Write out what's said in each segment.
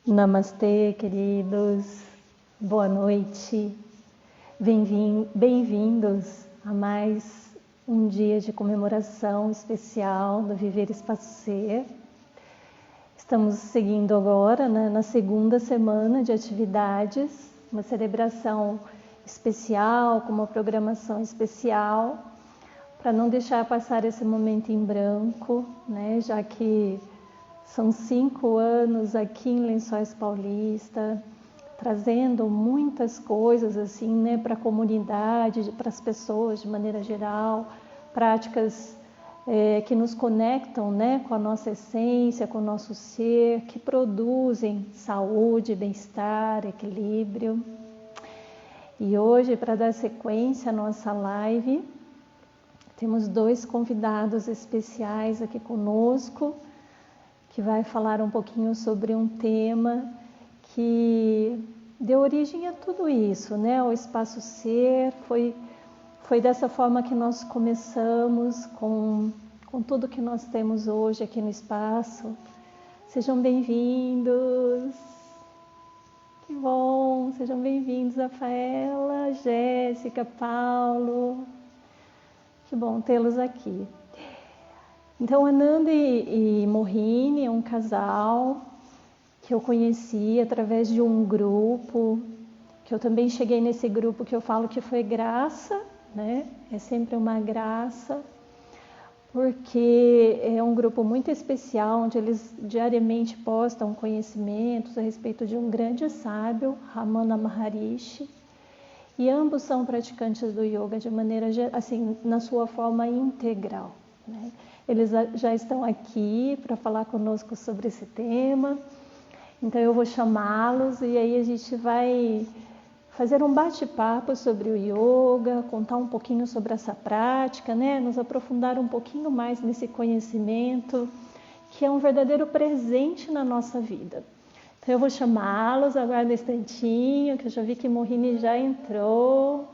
Namastê, queridos. Boa noite. Bem-vindos a mais um dia de comemoração especial do Viver Espaço Ser. Estamos seguindo agora, na segunda semana de atividades, uma celebração especial, com uma programação especial, para não deixar passar esse momento em branco, né? Já que são 5 anos aqui em Lençóis Paulista, trazendo muitas coisas assim, né, para a comunidade, para as pessoas de maneira geral, práticas que nos conectam, né, com a nossa essência, com o nosso ser, que produzem saúde, bem-estar, equilíbrio. E hoje, para dar sequência à nossa live, temos 2 convidados especiais aqui conosco, que vai falar um pouquinho sobre um tema que deu origem a tudo isso, né? O Espaço Ser, foi dessa forma que nós começamos com tudo que nós temos hoje aqui no espaço. Sejam bem-vindos. Que bom, sejam bem-vindos, Rafaela, Jéssica, Paulo. Que bom tê-los aqui. Então, Ananda e Mohini é um casal que eu conheci através de um grupo, que eu também cheguei nesse grupo que eu falo que foi graça, né? É sempre uma graça, porque é um grupo muito especial, onde eles diariamente postam conhecimentos a respeito de um grande sábio, Ramana Maharishi, e ambos são praticantes do yoga de maneira, assim, na sua forma integral, né? Eles já estão aqui para falar conosco sobre esse tema, então eu vou chamá-los e aí a gente vai fazer um bate-papo sobre o yoga, contar um pouquinho sobre essa prática, né? Nos aprofundar um pouquinho mais nesse conhecimento, que é um verdadeiro presente na nossa vida. Então eu vou chamá-los, aguarda um instantinho, que eu já vi que Mohini já entrou.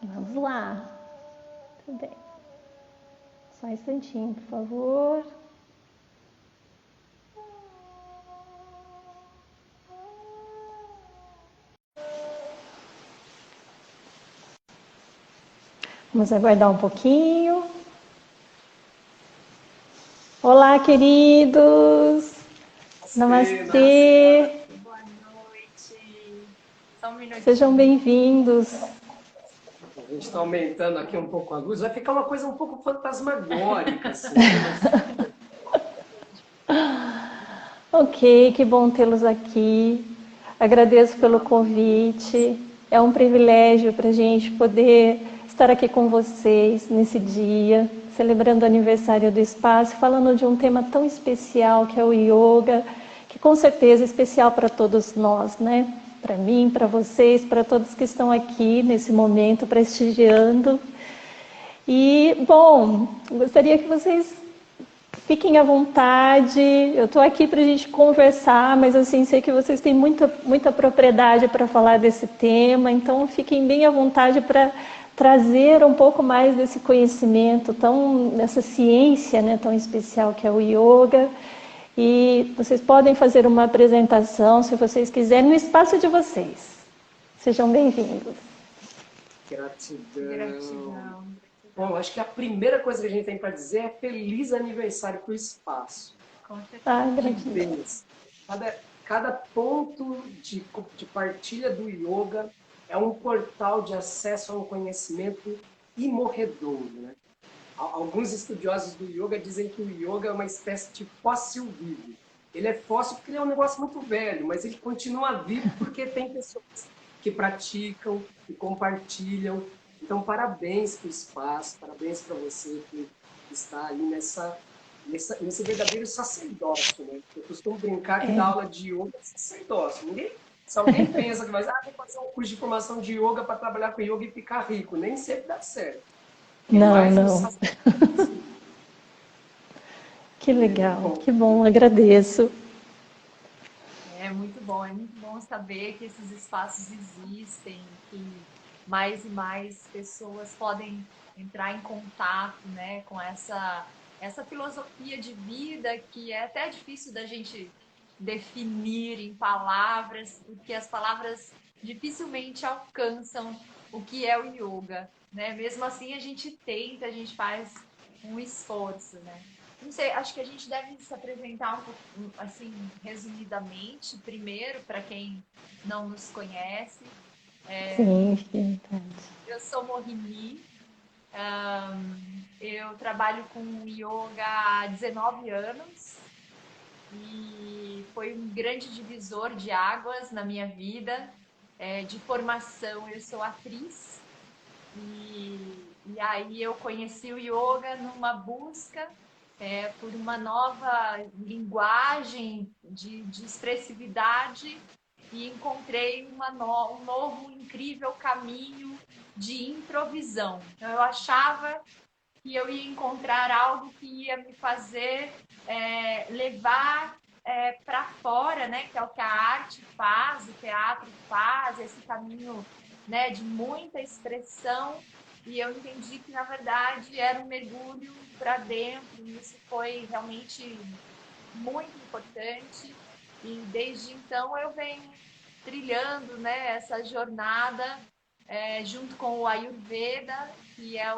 Vamos lá. Tudo bem. Só um instantinho, por favor. Vamos aguardar um pouquinho. Olá, queridos. Namastê. Boa noite. Só um minutinho. Sejam bem-vindos. A gente está aumentando aqui um pouco a luz, vai ficar uma coisa um pouco fantasmagórica, assim, né? Ok, que bom tê-los aqui. Agradeço pelo convite. É um privilégio para a gente poder estar aqui com vocês nesse dia, celebrando o aniversário do espaço, falando de um tema tão especial que é o yoga, que com certeza é especial para todos nós, né? Para mim, para vocês, para todos que estão aqui nesse momento prestigiando. E, bom, gostaria que vocês fiquem à vontade, eu estou aqui para a gente conversar, mas assim, sei que vocês têm muita propriedade para falar desse tema, então fiquem bem à vontade para trazer um pouco mais desse conhecimento, dessa ciência, né, tão especial que é o yoga. E vocês podem fazer uma apresentação, se vocês quiserem, no espaço de vocês. Sejam bem-vindos. Gratidão. Bom, acho que a primeira coisa que a gente tem para dizer é feliz aniversário para o espaço. Com certeza. Gratidão. Cada ponto de partilha do yoga é um portal de acesso a um conhecimento imorredouro, né? Alguns estudiosos do yoga dizem que o yoga é uma espécie de fóssil vivo. Ele é fóssil porque ele é um negócio muito velho, mas ele continua vivo porque tem pessoas que praticam, que compartilham. Então, parabéns para o espaço, parabéns para você que está aí nesse verdadeiro sacerdócio, né? Eu costumo brincar que dar aula de yoga é sacerdócio. Se alguém pensa que vai vou fazer um curso de formação de yoga para trabalhar com yoga e ficar rico, nem sempre dá certo. Não. Que legal, que bom, agradeço. É muito bom saber que esses espaços existem, que mais e mais pessoas podem entrar em contato, né, com essa filosofia de vida que é até difícil da gente definir em palavras, porque as palavras dificilmente alcançam o que é o yoga, né? Mesmo assim, a gente tenta, a gente faz um esforço, né? Não sei, acho que a gente deve se apresentar um pouco, assim, resumidamente, primeiro, para quem não nos conhece. Sim, fique à vontade. Eu sou Mohini, eu trabalho com yoga há 19 anos e foi um grande divisor de águas na minha vida. De formação, eu sou atriz e aí eu conheci o yoga numa busca por uma nova linguagem de expressividade e encontrei um novo, incrível caminho de improvisão. Então, eu achava que eu ia encontrar algo que ia me fazer levar para fora, né? Que é o que a arte faz, o teatro faz, esse caminho, né, de muita expressão. E eu entendi que, na verdade, era um mergulho para dentro. E isso foi realmente muito importante. E desde então eu venho trilhando, né, essa jornada junto com o Ayurveda, que é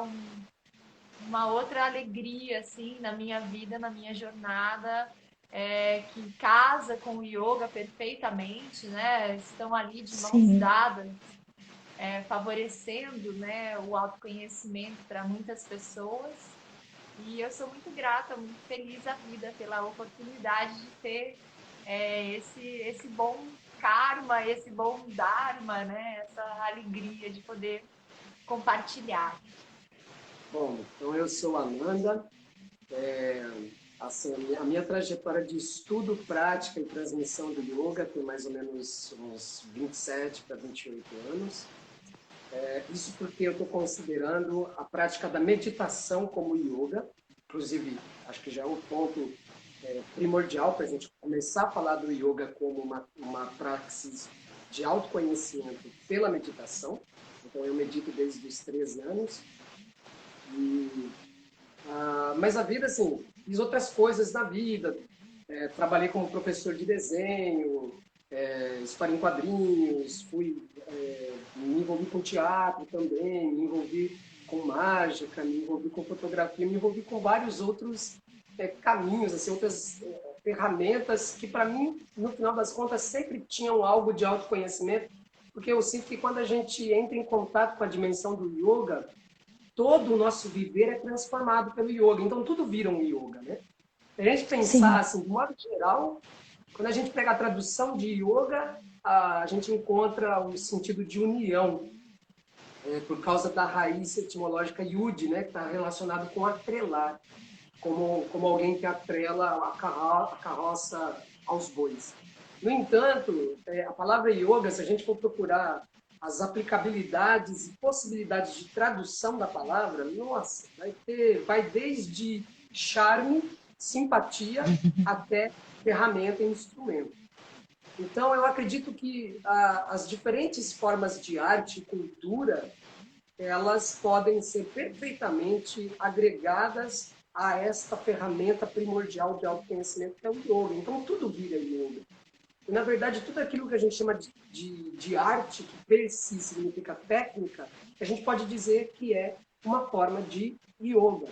uma outra alegria assim na minha vida, na minha jornada, que casa com o yoga perfeitamente, né? Estão ali de mãos Sim, dadas, favorecendo, né, o autoconhecimento para muitas pessoas. E eu sou muito grata, muito feliz a vida pela oportunidade de ter esse bom karma, esse bom dharma, né? Essa alegria de poder compartilhar. Bom, então eu sou Ananda. Assim, a minha trajetória de estudo, prática e transmissão do yoga tem mais ou menos uns 27 para 28 anos. Isso porque eu estou considerando a prática da meditação como yoga. Inclusive, acho que já é um ponto primordial para a gente começar a falar do yoga como uma praxis de autoconhecimento pela meditação. Então, eu medito desde os 13 anos. Mas a vida, assim, fiz outras coisas na vida. Trabalhei como professor de desenho, história em quadrinhos, me envolvi com teatro também, me envolvi com mágica, me envolvi com fotografia, me envolvi com vários outros caminhos, assim, outras ferramentas que, para mim, no final das contas, sempre tinham algo de autoconhecimento, porque eu sinto que quando a gente entra em contato com a dimensão do yoga, todo o nosso viver é transformado pelo yoga. Então, tudo vira um yoga, né? Se a gente pensar, sim, assim, de modo geral, quando a gente pega a tradução de yoga, a gente encontra o sentido de união, por causa da raiz etimológica yud, né? Que está relacionado com atrelar, como alguém que atrela a carroça aos bois. No entanto, a palavra yoga, se a gente for procurar as aplicabilidades e possibilidades de tradução da palavra, nossa, vai desde charme, simpatia, até ferramenta e instrumento. Então, eu acredito que as diferentes formas de arte e cultura, elas podem ser perfeitamente agregadas a esta ferramenta primordial de autoconhecimento que é o yoga. Então, tudo vira yoga. E, na verdade, tudo aquilo que a gente chama de arte, que per si significa técnica, a gente pode dizer que é uma forma de yoga.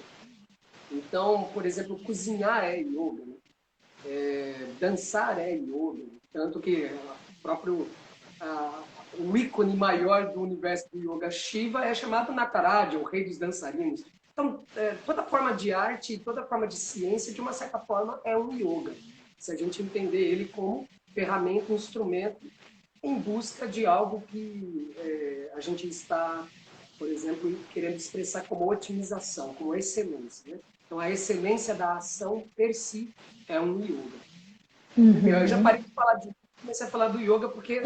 Então, por exemplo, cozinhar é yoga, né? Dançar é yoga. Tanto que o ícone maior do universo do yoga, Shiva, é chamado Nataraja, o rei dos dançarinos. Então, toda forma de arte, toda forma de ciência, de uma certa forma, é um yoga. Se a gente entender ele como ferramenta, instrumento, em busca de algo que a gente está, por exemplo, querendo expressar como otimização, como excelência, né? Então, a excelência da ação per si é um yoga. Eu já parei de falar comecei a falar do yoga porque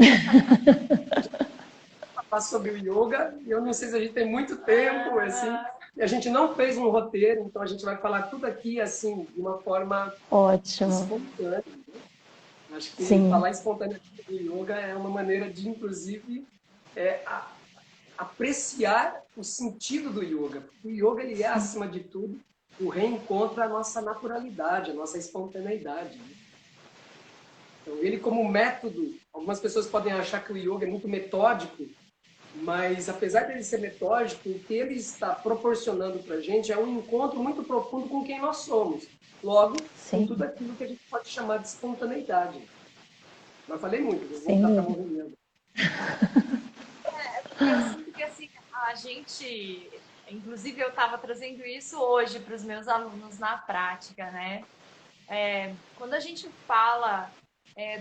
falar sobre o yoga e eu não sei se a gente tem muito tempo, assim, e a gente não fez um roteiro, então a gente vai falar tudo aqui, assim, de uma forma ótimo. espontânea. Acho que Sim. falar espontaneamente do yoga é uma maneira de, inclusive, apreciar o sentido do yoga. Porque o yoga, ele é, acima de tudo, o reencontro à nossa naturalidade, à nossa espontaneidade. Né? Então, ele como método, algumas pessoas podem achar que o yoga é muito metódico, mas apesar dele ser metódico, o que ele está proporcionando para a gente é um encontro muito profundo com quem nós somos. Logo, com Sim, tudo aquilo que a gente pode chamar de espontaneidade. Mas falei muito, vou voltar para a sim. movimento. Porque eu sinto que assim, a gente, inclusive eu estava trazendo isso hoje para os meus alunos na prática, né? Quando a gente fala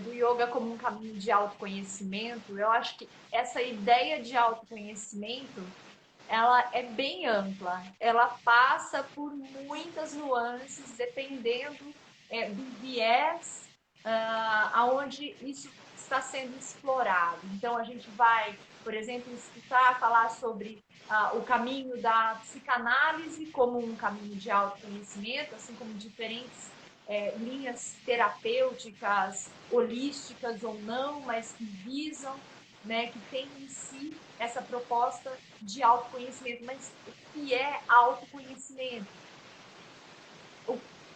do yoga como um caminho de autoconhecimento, eu acho que essa ideia de autoconhecimento, ela é bem ampla. Ela passa por muitas nuances, dependendo do viés aonde isso está sendo explorado. Então, a gente vai, por exemplo, escutar falar sobre o caminho da psicanálise como um caminho de autoconhecimento, assim como diferentes linhas terapêuticas, holísticas ou não, mas que visam, né, que tem em si essa proposta de autoconhecimento. Mas o que é autoconhecimento?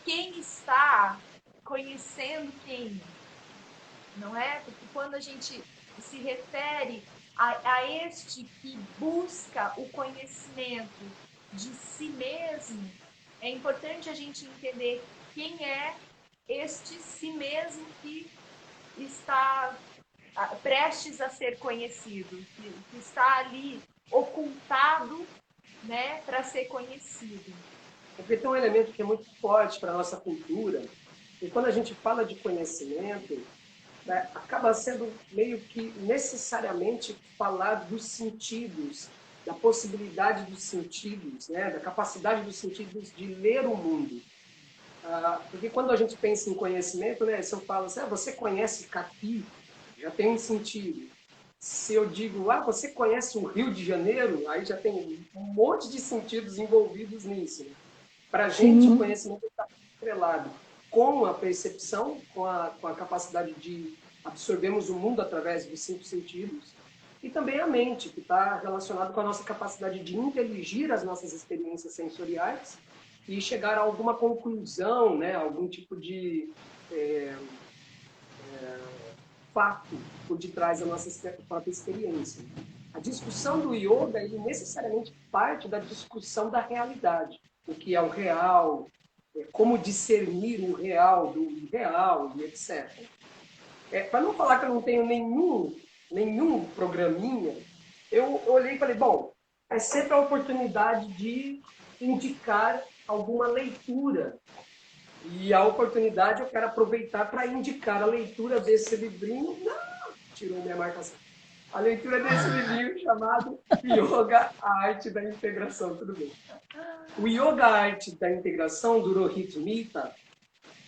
Quem está conhecendo quem? Não é? Porque quando a gente se refere a este que busca o conhecimento de si mesmo, é importante a gente entender quem é este si mesmo que está prestes a ser conhecido, que está ali ocultado, né, para ser conhecido. Porque tem um elemento que é muito forte para a nossa cultura, e quando a gente fala de conhecimento, né, acaba sendo meio que necessariamente falar dos sentidos, da possibilidade dos sentidos, né, da capacidade dos sentidos de ler o mundo. Porque quando a gente pensa em conhecimento, né, se eu falo assim, você conhece Capi, já tem um sentido. Se eu digo, você conhece o Rio de Janeiro, aí já tem um monte de sentidos envolvidos nisso. Né? Para a gente, o Sim, conhecimento está estrelado com a percepção, com a capacidade de absorvermos o mundo através dos 5 sentidos, e também a mente, que está relacionado com a nossa capacidade de inteligir as nossas experiências sensoriais e chegar a alguma conclusão, né, algum tipo de fato por detrás da nossa própria experiência. A discussão do yoga, ele necessariamente parte da discussão da realidade, o que é o real, como discernir o real do irreal e etc. Para não falar que eu não tenho nenhum programinha, eu olhei e falei, bom, é sempre a oportunidade de indicar alguma leitura. E a oportunidade eu quero aproveitar para indicar a leitura desse livrinho. Não, tirou minha marcação. A leitura desse livrinho chamado Yoga, a Arte da Integração. Tudo bem. O Yoga, a Arte da Integração, do Rohit Mehta,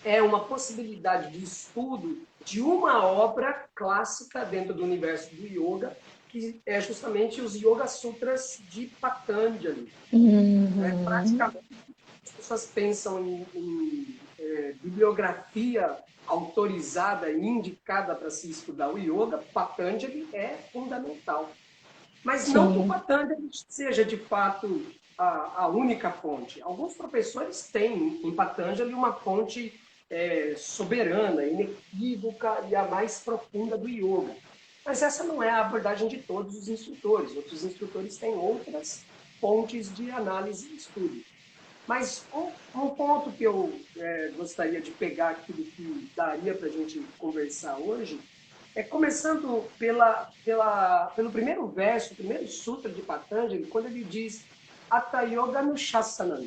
é uma possibilidade de estudo de uma obra clássica dentro do universo do yoga, que é justamente os Yoga Sutras de Patanjali. Praticamente, as pessoas pensam em bibliografia autorizada e indicada para se estudar o yoga, Patanjali é fundamental. Mas não que o sim, Patanjali seja, de fato, a única fonte. Alguns professores têm em Patanjali uma fonte soberana, inequívoca e a mais profunda do yoga. Mas essa não é a abordagem de todos os instrutores. Outros instrutores têm outras fontes de análise e estudo. Mas um ponto que eu gostaria de pegar aqui do que daria para a gente conversar hoje começando pelo primeiro verso, o primeiro sutra de Patanjali, quando ele diz Hatha Yoga Anushasana,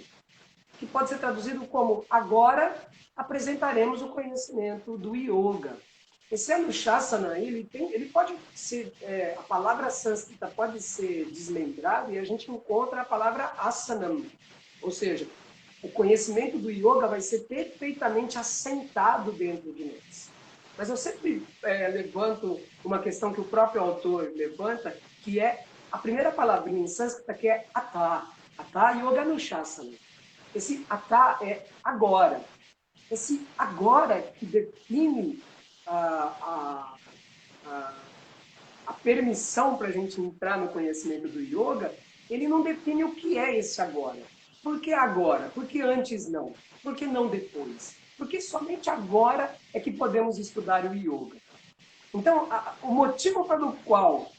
que pode ser traduzido como agora apresentaremos o conhecimento do yoga. Esse Anushasana, ele pode ser, a palavra sânscrita pode ser desmembrada e a gente encontra a palavra asanam, ou seja, o conhecimento do yoga vai ser perfeitamente assentado dentro de nós. Mas eu sempre levanto uma questão que o próprio autor levanta, que é a primeira palavrinha em sânscrita, que é Atha. Atha Yoga Anushasana. Esse Atha é agora. Esse agora que define a permissão para a gente entrar no conhecimento do yoga, ele não define o que é esse agora. Por que agora? Por que antes não? Por que não depois? porque somente agora é que podemos estudar o yoga. Então, o motivo pelo qual,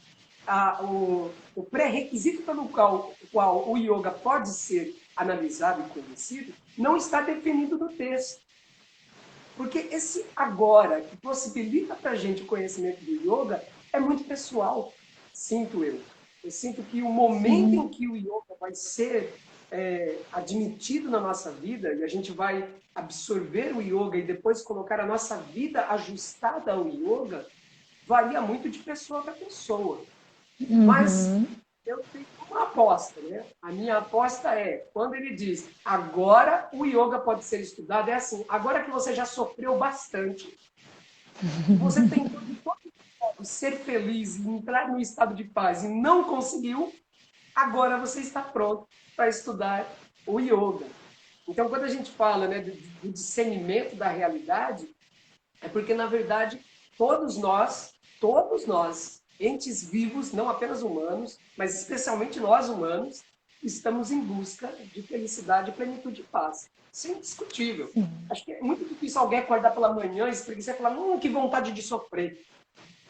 o pré-requisito pelo qual o yoga pode ser analisado e conhecido, não está definido no texto. Porque esse agora, que possibilita para a gente o conhecimento do yoga, é muito pessoal, sinto eu. Eu sinto que o momento em que o yoga vai ser admitido na nossa vida, e a gente vai absorver o yoga e depois colocar a nossa vida ajustada ao yoga, varia muito de pessoa para pessoa. Mas eu tenho uma aposta, né? A minha aposta é, quando ele diz, agora o yoga pode ser estudado, é assim, agora que você já sofreu bastante, você tentou de todo modo ser feliz e entrar no estado de paz e não conseguiu, agora você está pronto para estudar o yoga. Então, quando a gente fala, né, do discernimento da realidade, é porque, na verdade, todos nós, entes vivos, não apenas humanos, mas especialmente nós humanos, estamos em busca de felicidade, plenitude e paz. Isso é indiscutível. Acho que é muito difícil alguém acordar pela manhã, espreguiçar e falar, que vontade de sofrer.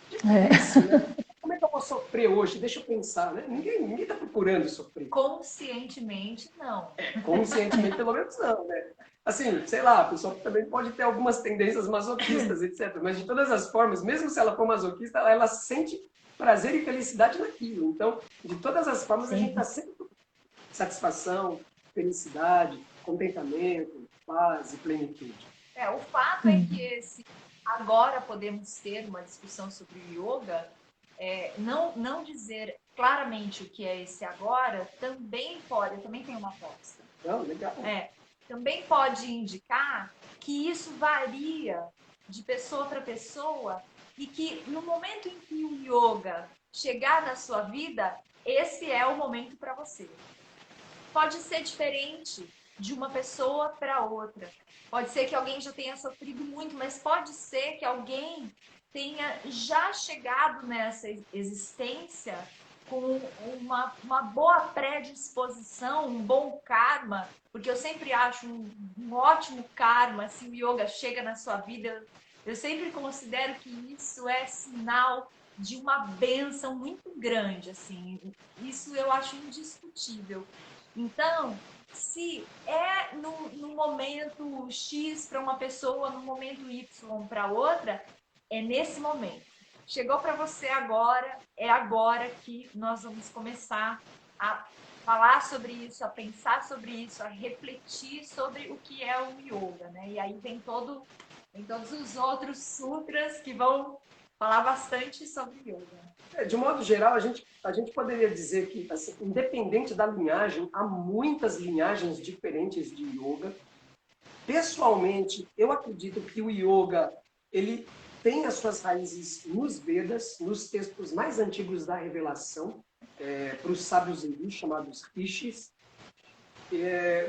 Difícil, né? Como é que eu vou sofrer hoje? Deixa eu pensar, né? Ninguém está procurando sofrer. Conscientemente, não. Conscientemente, pelo menos não, né? Assim, sei lá, a pessoa também pode ter algumas tendências masoquistas, etc. Mas de todas as formas, mesmo se ela for masoquista, ela sente prazer e felicidade naquilo. Então, de todas as formas, a gente está sempre com satisfação, felicidade, contentamento, paz e plenitude. O fato é que agora podemos ter uma discussão sobre o yoga, não dizer claramente o que é esse agora, também tem uma aposta. Legal. Também pode indicar que isso varia de pessoa para pessoa e que no momento em que o yoga chegar na sua vida, esse é o momento para você. Pode ser diferente de uma pessoa para outra. Pode ser que alguém já tenha sofrido muito, mas pode ser que alguém tenha já chegado nessa existência com uma boa predisposição, um bom karma, porque eu sempre acho um ótimo karma se o yoga chega na sua vida. Eu sempre considero que isso é sinal de uma bênção muito grande, assim. Isso eu acho indiscutível. Então, se é no momento X para uma pessoa, no momento Y para outra, é nesse momento. Chegou para você agora, é agora que nós vamos começar a falar sobre isso, a pensar sobre isso, a refletir sobre o que é o yoga, né? E aí tem todos os outros sutras que vão falar bastante sobre yoga. De modo geral, a gente poderia dizer que, assim, independente da linhagem, há muitas linhagens diferentes de yoga. Pessoalmente, eu acredito que o yoga, ele tem as suas raízes nos Vedas, nos textos mais antigos da revelação, para os sábios hindus, chamados rishis.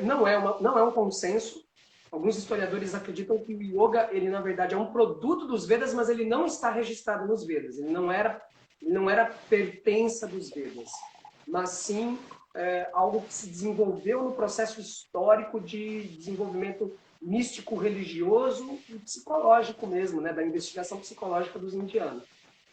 Não é um consenso. Alguns historiadores acreditam que o yoga, ele na verdade é um produto dos Vedas, mas ele não está registrado nos Vedas. Ele não era pertença dos Vedas, mas sim algo que se desenvolveu no processo histórico de desenvolvimento místico, religioso e psicológico mesmo, né, da investigação psicológica dos indianos.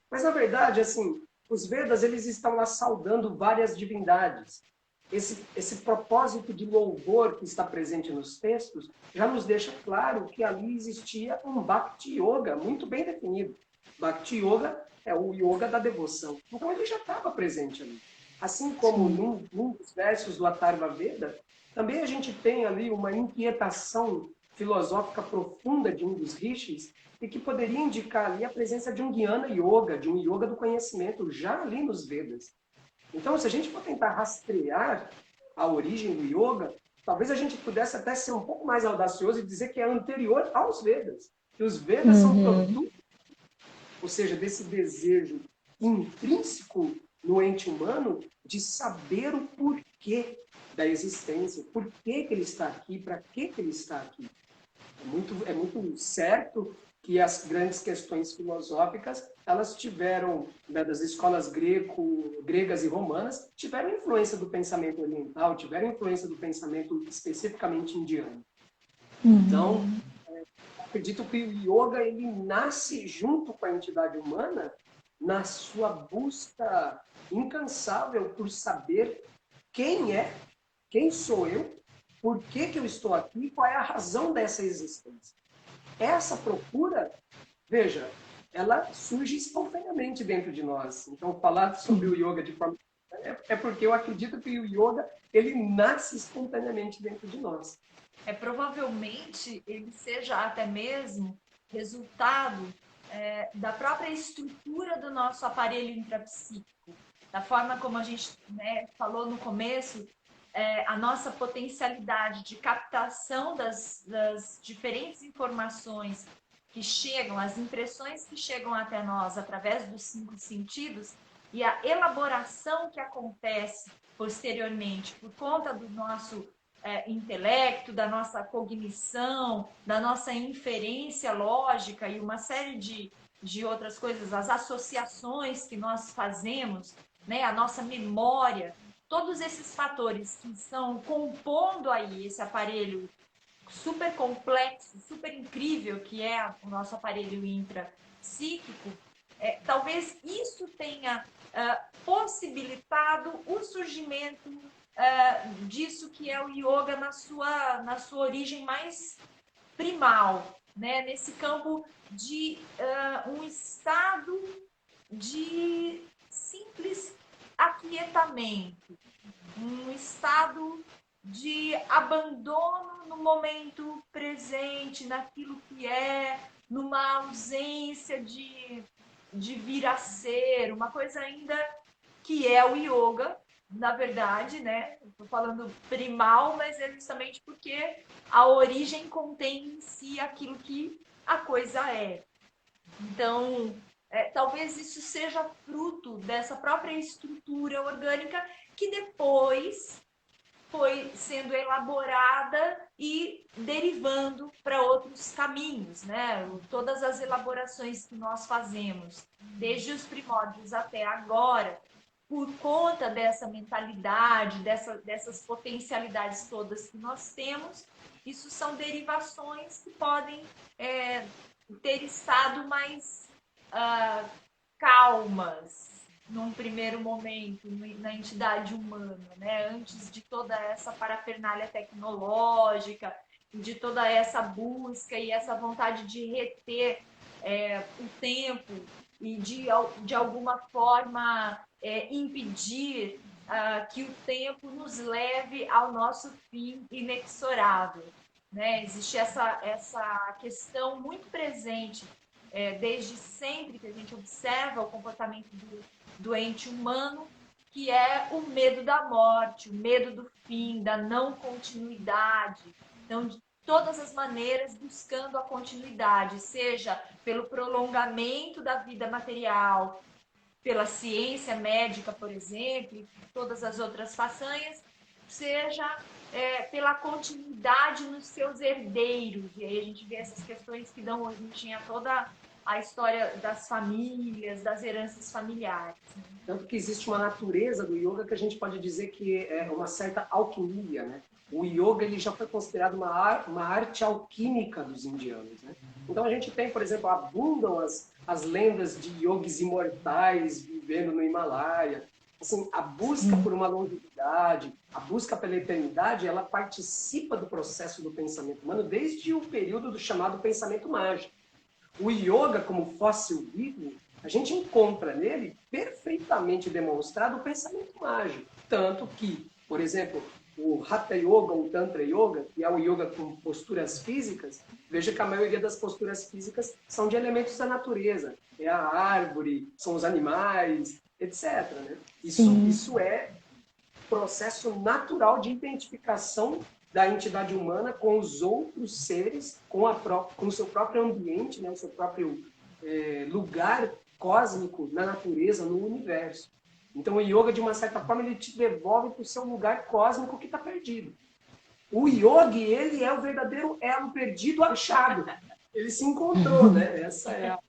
Mas, na verdade, assim, os Vedas, eles estão lá saudando várias divindades. Esse propósito de louvor que está presente nos textos já nos deixa claro que ali existia um Bhakti Yoga muito bem definido. Bhakti Yoga é o yoga da devoção. Então ele já estava presente ali. Assim como num dos versos do Atharva Veda, também a gente tem ali uma inquietação filosófica profunda de um dos rishis e que poderia indicar ali a presença de um Jnana Yoga, de um yoga do conhecimento, já ali nos Vedas. Então, se a gente for tentar rastrear a origem do yoga, talvez a gente pudesse até ser um pouco mais audacioso e dizer que é anterior aos Vedas. Que os Vedas são produto, ou seja, desse desejo intrínseco no ente humano de saber o porquê da existência, por que ele está aqui, para que ele está aqui. É muito certo que as grandes questões filosóficas, elas tiveram, né, das escolas gregas e romanas, tiveram influência do pensamento oriental, tiveram influência do pensamento especificamente indiano. Então, acredito que o yoga ele nasce junto com a entidade humana na sua busca incansável por saber quem sou eu, por que eu estou aqui, qual é a razão dessa existência. Essa procura, veja, ela surge espontaneamente dentro de nós. Então, falar sobre o yoga de forma... É porque eu acredito que o yoga, ele nasce espontaneamente dentro de nós. Provavelmente ele seja até mesmo resultado da própria estrutura do nosso aparelho intrapsíquico, da forma como a gente, né, falou no começo, a nossa potencialidade de captação das diferentes informações que chegam, as impressões que chegam até nós através dos 5 sentidos e a elaboração que acontece posteriormente por conta do nosso intelecto, da nossa cognição, da nossa inferência lógica e uma série de outras coisas, as associações que nós fazemos, né, a nossa memória, todos esses fatores que estão compondo aí esse aparelho super complexo, super incrível que é o nosso aparelho intrapsíquico, talvez isso tenha possibilitado o surgimento disso que é o yoga na sua origem mais primal, né? Nesse campo de um estado de simples aquietamento, um estado de abandono no momento presente, naquilo que é, numa ausência de vir a ser, uma coisa ainda que é o yoga, na verdade, né? Estou falando primal, mas é justamente porque a origem contém em si aquilo que a coisa é. Então, talvez isso seja fruto dessa própria estrutura orgânica que depois foi sendo elaborada e derivando para outros caminhos, né? Todas as elaborações que nós fazemos, desde os primórdios até agora, por conta dessa mentalidade, dessas potencialidades todas que nós temos, isso são derivações que podem ter estado mais calmas num primeiro momento na entidade humana, né? Antes de toda essa parafernália tecnológica, de toda essa busca e essa vontade de reter o tempo e de alguma forma impedir que o tempo nos leve ao nosso fim inexorável, né? Existe essa questão muito presente desde sempre que a gente observa o comportamento do ente humano, que é o medo da morte, o medo do fim, da não continuidade. Então, de todas as maneiras, buscando a continuidade, seja pelo prolongamento da vida material, pela ciência médica, por exemplo, e todas as outras façanhas, seja pela continuidade nos seus herdeiros. E aí a gente vê essas questões que dão origem a toda a história das famílias, das heranças familiares. Tanto que existe uma natureza do yoga que a gente pode dizer que é uma certa alquimia, né? O yoga ele já foi considerado uma arte alquímica dos indianos, né? Então a gente tem, por exemplo, abundam as lendas de yogis imortais vivendo no Himalaia. Assim, a busca por uma longevidade, a busca pela eternidade, ela participa do processo do pensamento humano desde o período do chamado pensamento mágico. O yoga, como fóssil vivo, a gente encontra nele perfeitamente demonstrado o pensamento mágico. Tanto que, por exemplo, o Hatha Yoga ou Tantra Yoga, que é o yoga com posturas físicas, veja que a maioria das posturas físicas são de elementos da natureza. É a árvore, são os animais, etc. Né? Isso é processo natural de identificação da entidade humana com os outros seres, com o seu próprio ambiente, né? O seu próprio lugar cósmico na natureza, no universo. Então o yoga, de uma certa forma, ele te devolve para o seu lugar cósmico que está perdido. O yogi, ele é o verdadeiro elo perdido achado. Ele se encontrou, né? Essa é a...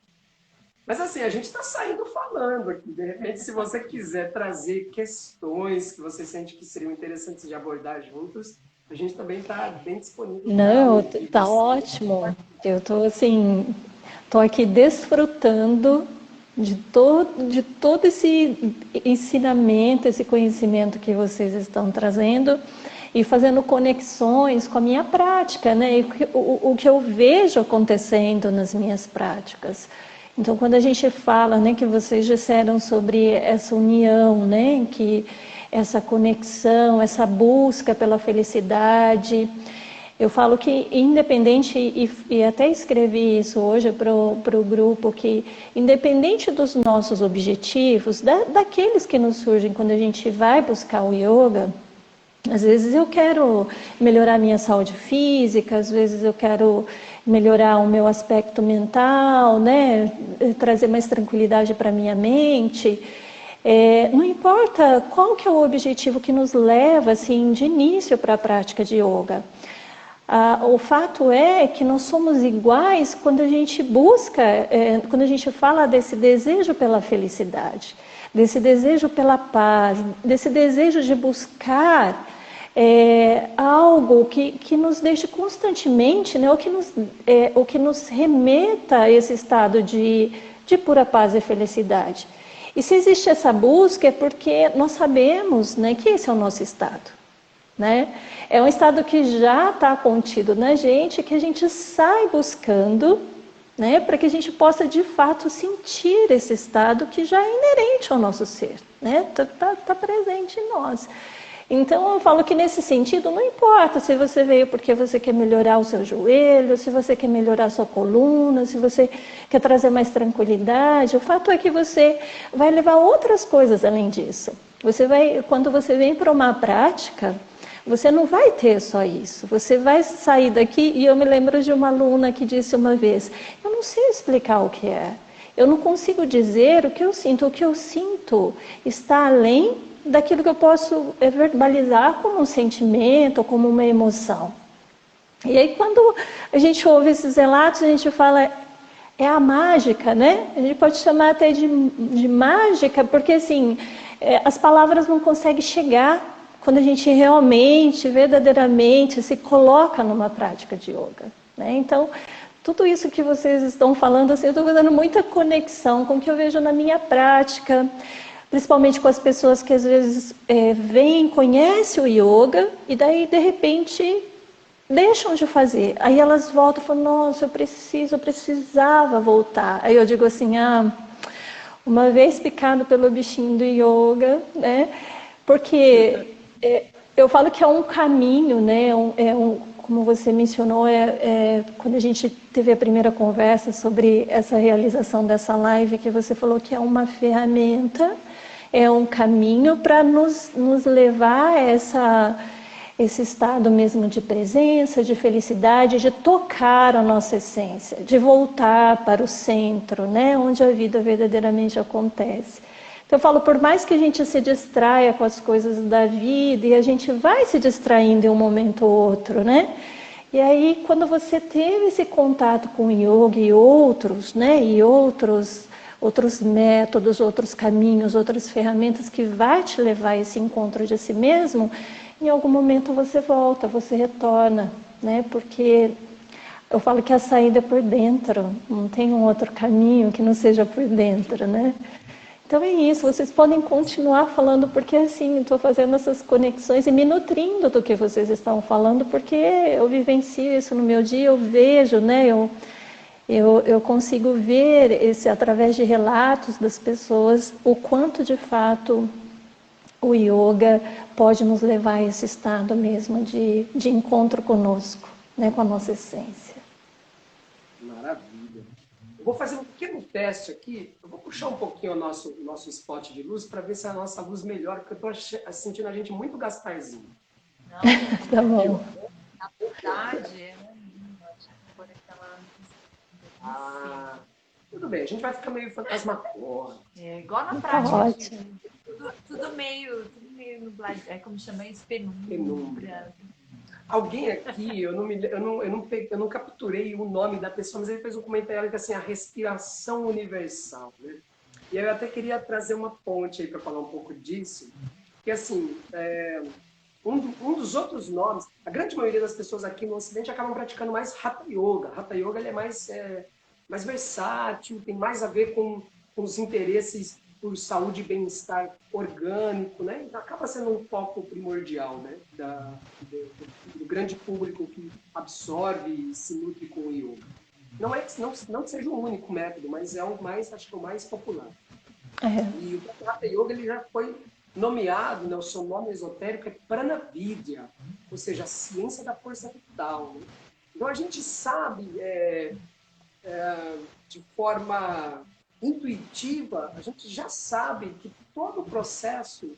Mas assim, a gente está saindo falando aqui. De repente, se você quiser trazer questões que você sente que seriam interessantes de abordar juntos, a gente também está bem disponível. Não, tá ótimo. Eu estou assim, estou aqui desfrutando de todo esse ensinamento, esse conhecimento que vocês estão trazendo e fazendo conexões com a minha prática, né? E o que eu vejo acontecendo nas minhas práticas. Então, quando a gente fala, né, que vocês disseram sobre essa união, né, que essa conexão, essa busca pela felicidade, eu falo que independente, e até escrevi isso hoje para o grupo, que independente dos nossos objetivos, daqueles que nos surgem quando a gente vai buscar o yoga, às vezes eu quero melhorar minha saúde física, às vezes eu quero melhorar o meu aspecto mental, né? Trazer mais tranquilidade para minha mente. Não importa qual que é o objetivo que nos leva assim, de início para a prática de yoga. O fato é que nós somos iguais quando a gente busca, quando a gente fala desse desejo pela felicidade, desse desejo pela paz, desse desejo de buscar algo que nos deixe constantemente, né, o que nos remeta a esse estado de pura paz e felicidade. E se existe essa busca é porque nós sabemos, né, que esse é o nosso estado. Né? É um estado que já está contido na gente, que a gente sai buscando, né, para que a gente possa de fato sentir esse estado que já é inerente ao nosso ser, né? Tá presente em nós. Então eu falo que nesse sentido não importa se você veio porque você quer melhorar o seu joelho, se você quer melhorar a sua coluna, se você quer trazer mais tranquilidade, o fato é que você vai levar outras coisas além disso. Quando você vem para uma prática, você não vai ter só isso, você vai sair daqui, e eu me lembro de uma aluna que disse uma vez, eu não sei explicar o que é, eu não consigo dizer o que eu sinto está além daquilo que eu posso verbalizar como um sentimento, como uma emoção. E aí quando a gente ouve esses relatos, a gente fala, é a mágica, né? A gente pode chamar até de mágica, porque assim, as palavras não conseguem chegar quando a gente realmente, verdadeiramente se coloca numa prática de yoga, né? Então, tudo isso que vocês estão falando, assim, eu estou fazendo muita conexão com o que eu vejo na minha prática, principalmente com as pessoas que às vezes vêm, conhecem o yoga e daí de repente deixam de fazer. Aí elas voltam e falam, nossa, eu precisava voltar. Aí eu digo assim, uma vez picado pelo bichinho do yoga, né? Porque eu falo que é um caminho, né? Como você mencionou, quando a gente teve a primeira conversa sobre essa realização dessa live, que você falou que é uma ferramenta, é um caminho para nos levar a esse estado mesmo de presença, de felicidade, de tocar a nossa essência, de voltar para o centro, né? Onde a vida verdadeiramente acontece. Então eu falo, por mais que a gente se distraia com as coisas da vida, e a gente vai se distraindo em um momento ou outro, né? E aí, quando você teve esse contato com o yoga e outros, né? E outros métodos, outros caminhos, outras ferramentas que vai te levar a esse encontro de si mesmo, em algum momento você volta, você retorna, né? Porque eu falo que a saída é por dentro, não tem um outro caminho que não seja por dentro, né? Então é isso, vocês podem continuar falando, porque assim, eu estou fazendo essas conexões e me nutrindo do que vocês estão falando, porque eu vivencio isso no meu dia, eu vejo, né? Eu consigo ver através de relatos das pessoas, o quanto de fato o yoga pode nos levar a esse estado mesmo de encontro conosco, né? Com a nossa essência. Maravilha. Eu vou fazer um pequeno teste aqui. Eu vou puxar um pouquinho o nosso spot de luz para ver se a nossa luz melhora, porque eu estou sentindo a gente muito Gasparzinho. Não, Tá bom. na verdade, por aquela... Tudo bem, a gente vai ficar meio fantasmagórico. Igual na Tá prática. ótimo. Tudo meio nublado. Como chama isso? Penumbra. Alguém aqui, eu não capturei o nome da pessoa, mas ele fez um comentário que assim, a respiração universal, né? E eu até queria trazer uma ponte aí para falar um pouco disso, que assim, um dos outros nomes, a grande maioria das pessoas aqui no Ocidente acabam praticando mais Hatha Yoga. Hatha Yoga ele é mais versátil, tem mais a ver com os interesses por saúde e bem-estar orgânico, né? Então acaba sendo um foco primordial, né? Do grande público que absorve e se nutre com o yoga. Não que seja o único método, mas é o mais, acho que é o mais popular. E o Hatha Yoga ele já foi nomeado, né? O seu nome esotérico é Pranavidya, ou seja, a ciência da força vital. Né? Então a gente sabe de forma intuitiva, a gente já sabe que todo o processo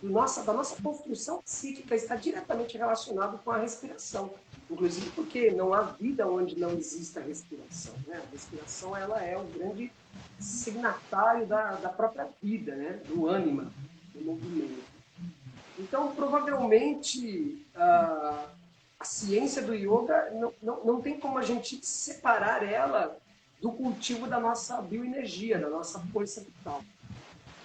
da nossa construção psíquica está diretamente relacionado com a respiração. Inclusive porque não há vida onde não exista respiração. Né? A respiração ela é o grande signatário da própria vida, né? Do ânima, do movimento. Então, provavelmente, a ciência do yoga não tem como a gente separar ela do cultivo da nossa bioenergia, da nossa força vital.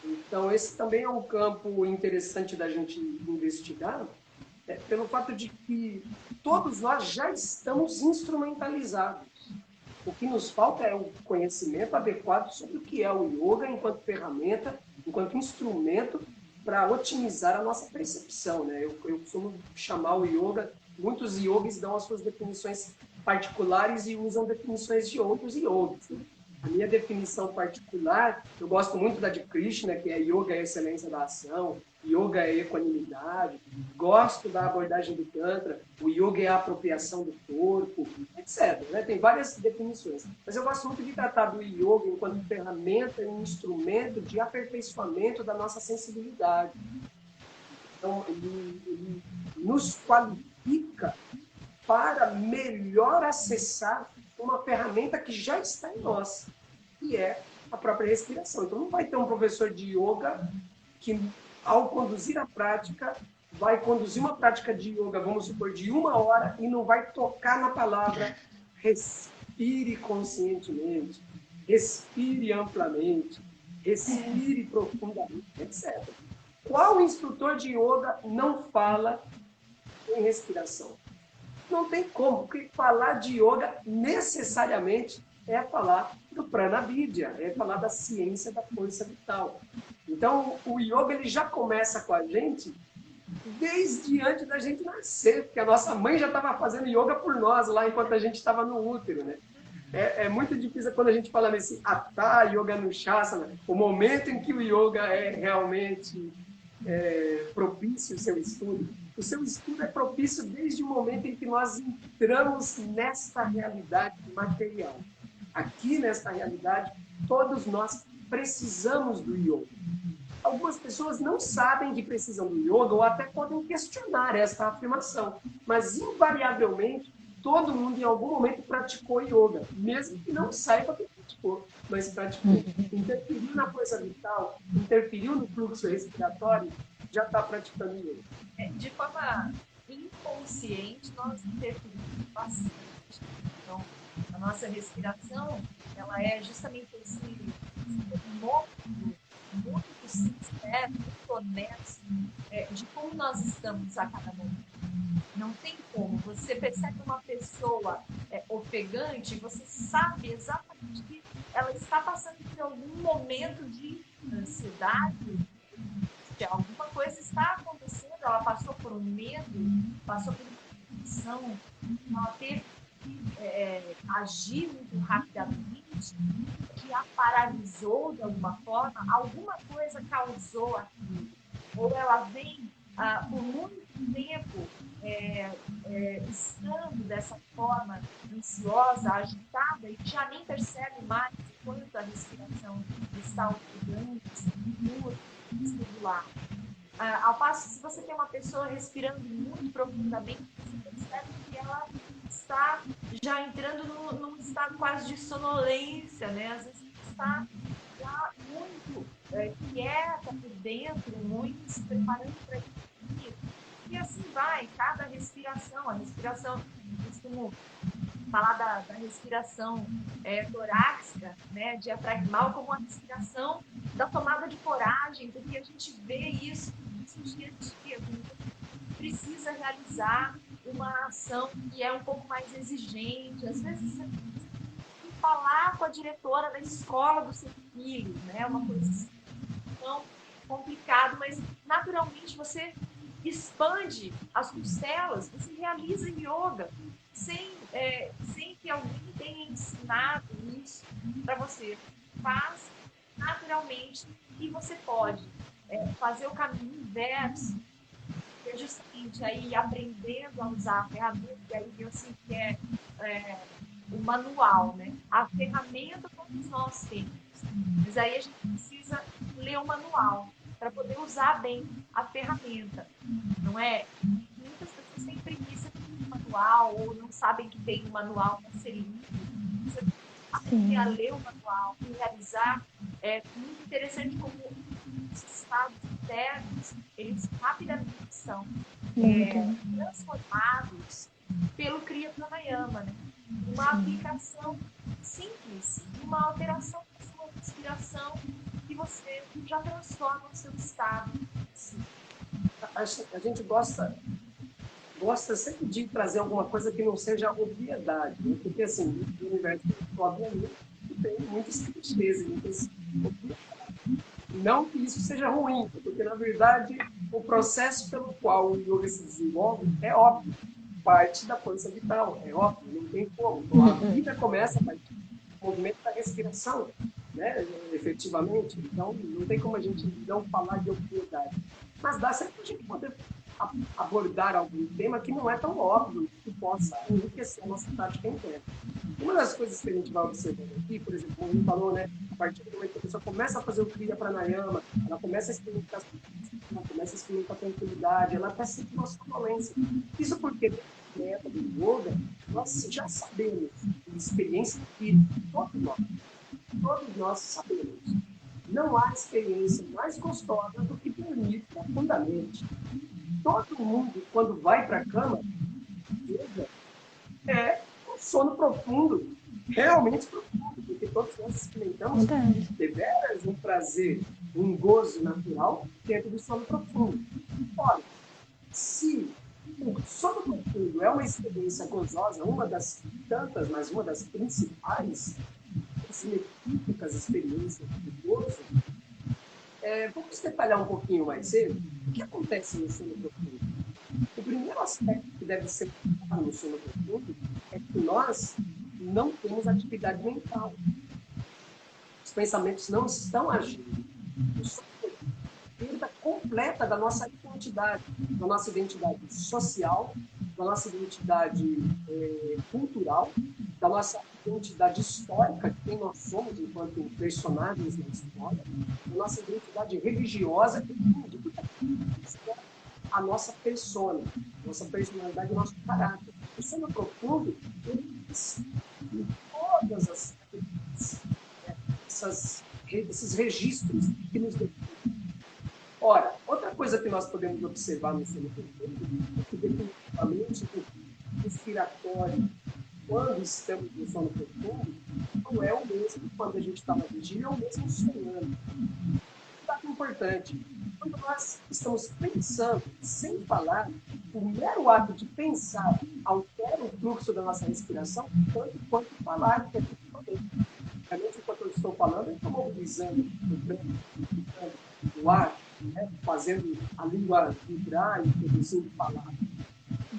Então, esse também é um campo interessante da gente investigar, pelo fato de que todos nós já estamos instrumentalizados. O que nos falta é o conhecimento adequado sobre o que é o yoga enquanto ferramenta, enquanto instrumento para otimizar a nossa percepção. Né? Eu costumo chamar o yoga, muitos yogis dão as suas definições particulares e usam definições de outros yogis. Né? A minha definição particular, eu gosto muito da de Krishna, que é yoga é a excelência da ação, yoga é equanimidade, gosto da abordagem do Tantra, o yoga é a apropriação do corpo, etc. Né? Tem várias definições. Mas eu gosto muito de tratar do yoga enquanto ferramenta e um instrumento de aperfeiçoamento da nossa sensibilidade. Então, ele nos qualifica para melhor acessar uma ferramenta que já está em nós, que é a própria respiração. Então, não vai ter um professor de yoga que, ao conduzir a prática, vai conduzir uma prática de yoga, vamos supor, de 1 hora e não vai tocar na palavra respire conscientemente, respire amplamente, respire profundamente, etc. Qual instrutor de yoga não fala em respiração? Não tem como, porque falar de yoga necessariamente é falar do Pranavidya, é falar da ciência da força vital. Então, o yoga ele já começa com a gente desde antes da gente nascer, porque a nossa mãe já estava fazendo yoga por nós lá enquanto a gente estava no útero, né? É muito difícil quando a gente fala nesse Hatha Yoga Anushasana, o momento em que o yoga é realmente propício ao seu estudo. O seu estudo é propício desde o momento em que nós entramos nesta realidade material. Aqui, nesta realidade, todos nós precisamos do yoga. Algumas pessoas não sabem que precisam do yoga ou até podem questionar esta afirmação, mas, invariavelmente, todo mundo em algum momento praticou yoga, mesmo que não saiba que praticou, mas praticou. Interferiu na força vital, interferiu no fluxo respiratório, já está praticando yoga. De forma inconsciente, nós interferimos bastante. Então, a nossa respiração, ela é justamente esse módulo muito sincero, muito honesto, de como nós estamos a cada momento. Não tem como. Você percebe uma pessoa ofegante, você sabe exatamente que ela está passando por algum momento de ansiedade, que alguma coisa está acontecendo, ela passou por um medo, passou por uma tensão, ela teve que agir muito rapidamente, que a paralisou de alguma forma, alguma coisa causou aquilo. Ou ela vem por muito tempo estando dessa forma ansiosa, agitada, e já nem percebe mais o quanto a respiração está ofegante, segura, estimular. Ao passo, se você tem uma pessoa respirando muito profundamente, você percebe que ela está já entrando num estado quase de sonolência, né? Às vezes está já muito quieta por dentro, muito se preparando para isso. E assim vai, cada respiração, a respiração, eu costumo falar da respiração torácica, né, diafragmal, como uma respiração da tomada de coragem, porque a gente vê isso nosso dia a dia. Precisa realizar uma ação que é um pouco mais exigente. Às vezes você tem que falar com a diretora da escola do seu filho, né? Uma coisa assim, tão complicado, mas naturalmente você expande as costelas, você realiza yoga sem que alguém tenha ensinado isso para você. Faz naturalmente e você pode fazer o caminho inverso, que é justamente aí aprendendo a usar a ferramenta, e aí eu sei que é o manual, né? A ferramenta todos nós temos, mas aí a gente precisa ler o manual para poder usar bem a ferramenta, não é? Muitas pessoas têm preguiça de manual ou não sabem que tem um manual para ser lido. Você aprender a ler o manual e realizar é muito interessante como os estados internos, eles rapidamente são transformados pelo Kriya Pranayama, né? Uma aplicação simples, uma alteração da sua respiração que você já transforma o seu estado. Sim. A gente gosta sempre de trazer alguma coisa que não seja obviedade, né? Porque, assim, no universo, obviamente, tem muitos clichês e muitas obviedades. Não que isso seja ruim, porque, na verdade, o processo pelo qual o yoga se desenvolve é óbvio, parte da força vital, é óbvio, não tem como. A vida começa a partir do movimento da respiração, né, efetivamente. Então, não tem como a gente não falar de obviedade. Mas dá sempre para a gente poder abordar algum tema que não é tão óbvio, que possa enriquecer a nossa prática interna. Uma das coisas que a gente vai observando aqui, por exemplo, como a gente falou, né, a partir do momento que a pessoa começa a fazer o Kriya Pranayama, ela começa a experimentar a tranquilidade, ela até sente uma sonolência. Isso porque no método do yoga, nós já sabemos, de experiência empírica, todos nós sabemos. Não há experiência mais gostosa do que dormir profundamente. Todo mundo, quando vai para a cama, é um sono profundo, realmente profundo, porque todos nós experimentamos deveras um prazer, um gozo natural dentro do sono profundo. Olha, se o sono profundo é uma experiência gozosa, uma das tantas, mas uma das principais, significativas experiências de gozo, vamos detalhar um pouquinho mais cedo o que acontece no sono profundo. O primeiro aspecto que deve ser no sono profundo é que nós não temos atividade mental. Os pensamentos não estão agindo. O sono profundo é a perda completa da nossa identidade social, da nossa identidade cultural, da nossa identidade histórica, de quem nós somos enquanto personagens na história, da nossa identidade religiosa, de tudo que é a nossa persona, nossa personalidade e nosso caráter. O sono profundo, ele em todas esses registros que nos definem. Ora, outra coisa que nós podemos observar no sono profundo é que definitivamente o respiratório, quando estamos no sono profundo, não é o mesmo quando a gente está na vigília, é o mesmo sonhando. É importante. Quando nós estamos pensando, sem falar, o mero ato de pensar altera o fluxo da nossa respiração, tanto quanto falar, que é tudo também. Realmente, enquanto eu estou falando, eu estou mobilizando o ar, né, fazendo a língua vibrar e produzindo palavras.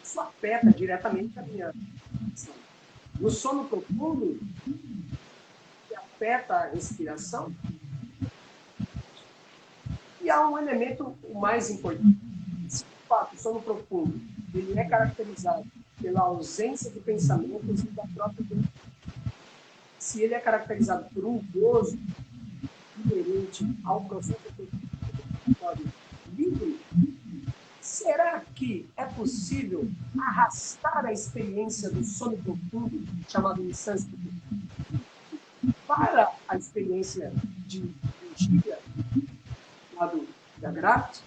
Isso afeta diretamente a minha respiração. No sono profundo, que afeta a respiração, e há um elemento mais importante. Se, de fato, o sono profundo ele é caracterizado pela ausência de pensamentos e da própria identidade. Se ele é caracterizado por um gozo inerente ao processo livre, será que é possível arrastar a experiência do sono profundo, chamado em sânscrito, para a experiência de vigília, chamado Jagrati?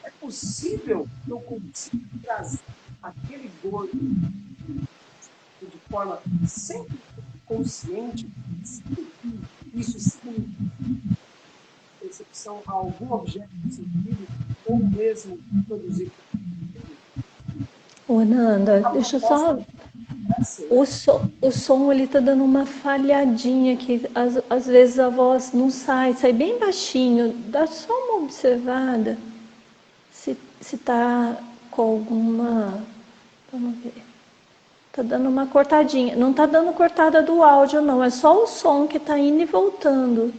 É possível que eu consiga trazer aquele gozo de forma sempre consciente, sempre que isso significa percepção a algum objeto de sentido, ou mesmo produzir. Ô, Nanda, deixa eu só. O som ele tá dando uma falhadinha aqui. Às vezes a voz não sai bem baixinho. Dá só uma observada se tá com alguma. Vamos ver. Tá dando uma cortadinha. Não tá dando cortada do áudio, não. É só o som que tá indo e voltando.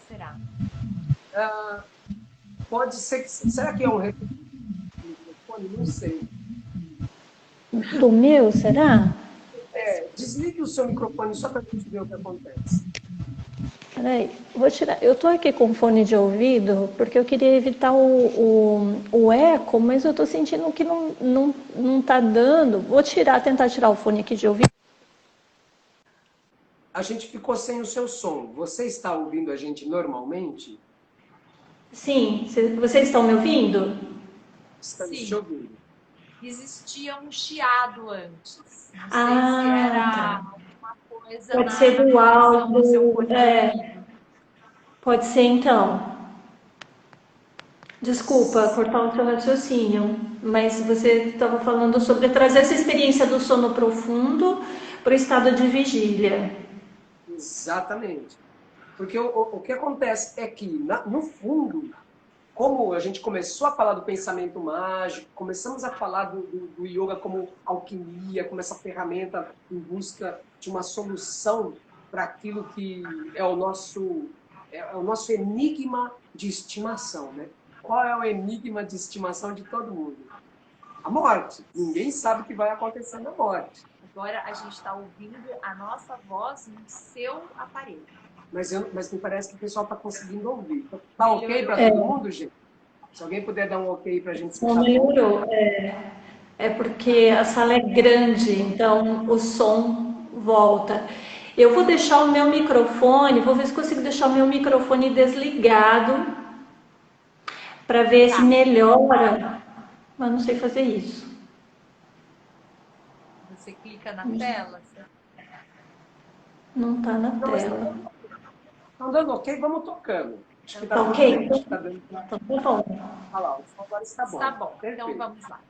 Será? Pode ser que. Será que é um microfone? Não sei. Do meu, será? Desligue o seu microfone só para a gente ver o que acontece. Peraí, vou tirar. Eu tô aqui com fone de ouvido porque eu queria evitar o eco, mas eu tô sentindo que não tá dando. Vou tentar tirar o fone aqui de ouvido. A gente ficou sem o seu som. Você está ouvindo a gente normalmente? Sim, vocês estão me ouvindo? Estamos te ouvindo. Existia um chiado antes. Não sei Ah, se era tá. alguma coisa Pode ser do conexão do seu áudio. fone de ouvido. Pode ser então. Desculpa cortar o seu raciocínio, mas você estava falando sobre trazer essa experiência do sono profundo para o estado de vigília. Exatamente. Porque o que acontece é que, no fundo, como a gente começou a falar do pensamento mágico, começamos a falar do yoga como alquimia, como essa ferramenta em busca de uma solução para aquilo que é o nosso enigma de estimação, né? Qual é o enigma de estimação de todo mundo? A morte. Ninguém sabe o que vai acontecer na morte. Agora a gente está ouvindo a nossa voz no seu aparelho. Mas me parece que o pessoal está conseguindo ouvir. Tá ok para todo mundo, gente? Se alguém puder dar um ok para a gente escutar. Não melhorou. É porque a sala é grande, então o som volta. Eu vou deixar o meu microfone, vou ver se consigo deixar o meu microfone desligado para ver se melhora, mas não sei fazer isso. Você clica na tela. Não está na tela. Estão dando ok? Vamos tocando. Acho que Tá ok? Tá dando... Então tá bom. Olha lá, o som agora está bom. Tá bom, Perfeito. então vamos lá.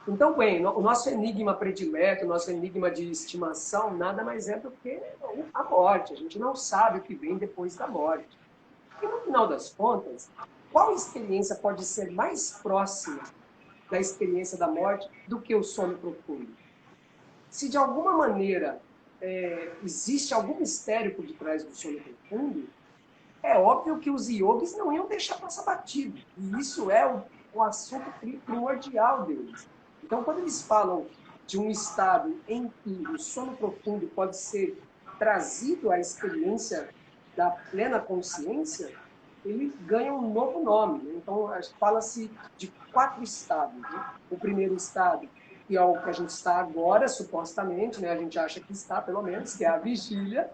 Então, bem, o nosso enigma predileto, o nosso enigma de estimação, nada mais é do que a morte. A gente não sabe o que vem depois da morte. E no final das contas, qual experiência pode ser mais próxima da experiência da morte do que o sono profundo? Se de alguma maneira existe algum mistério por detrás do sono profundo, é óbvio que os yogis não iam deixar passar batido. E isso é o assunto primordial deles. Então, quando eles falam de um estado em que o sono profundo pode ser trazido à experiência da plena consciência, ele ganha um novo nome. Né? Então, fala-se de 4 estados. Né? O primeiro estado, que é o que a gente está agora, supostamente, né? A gente acha que está, pelo menos, que é a vigília,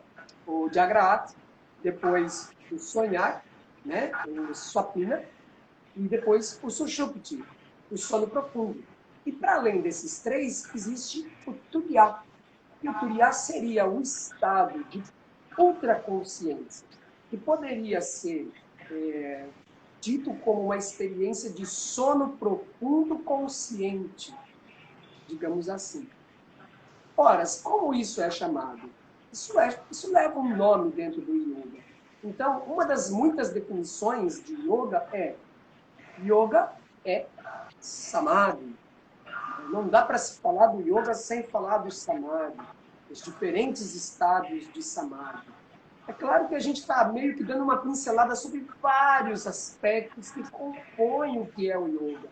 o Jagrata, depois o sonhar, né? O Swapna, e depois o Sushupti, o sono profundo. E para além desses 3, existe o Turiya. E o Turiya seria o estado de ultraconsciência, que poderia ser dito como uma experiência de sono profundo consciente, digamos assim. Ora, como isso é chamado? Isso leva um nome dentro do yoga. Então, uma das muitas definições de yoga é samadhi. Não dá para se falar do yoga sem falar do samadhi, os diferentes estados de samadhi. É claro que a gente está meio que dando uma pincelada sobre vários aspectos que compõem o que é o yoga.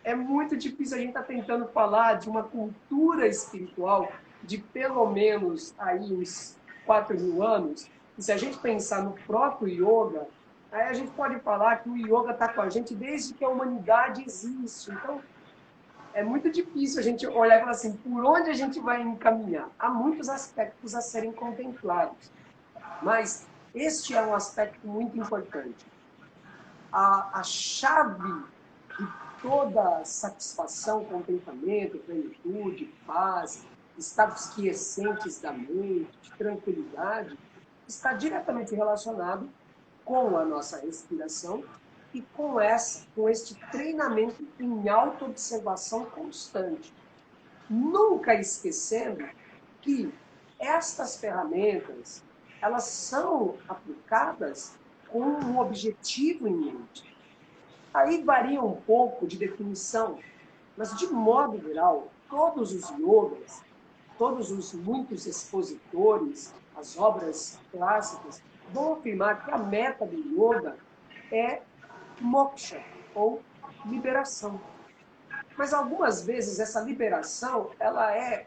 É muito difícil a gente estar tentando falar de uma cultura espiritual de pelo menos aí uns 4.000 anos. E se a gente pensar no próprio yoga, aí a gente pode falar que o yoga está com a gente desde que a humanidade existe. Então, é muito difícil a gente olhar e falar assim, por onde a gente vai encaminhar? Há muitos aspectos a serem contemplados. Mas este é um aspecto muito importante. A chave de toda satisfação, contentamento, plenitude, paz, estados quiescentes da mente, de tranquilidade, está diretamente relacionado com a nossa respiração e com este treinamento em autoobservação constante. Nunca esquecendo que estas ferramentas, elas são aplicadas com um objetivo em mente. Aí varia um pouco de definição, mas de modo geral, todos os yogas, todos os muitos expositores, as obras clássicas, vão afirmar que a meta do yoga é moksha, ou liberação. Mas algumas vezes essa liberação ela é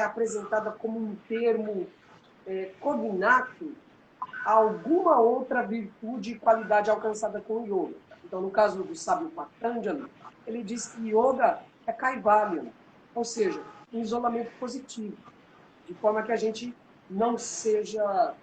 apresentada como um termo cognato a alguma outra virtude e qualidade alcançada com o yoga. Então, no caso do sábio Patanjali, ele diz que yoga é kaivalya, ou seja, um isolamento positivo, de forma que a gente não seja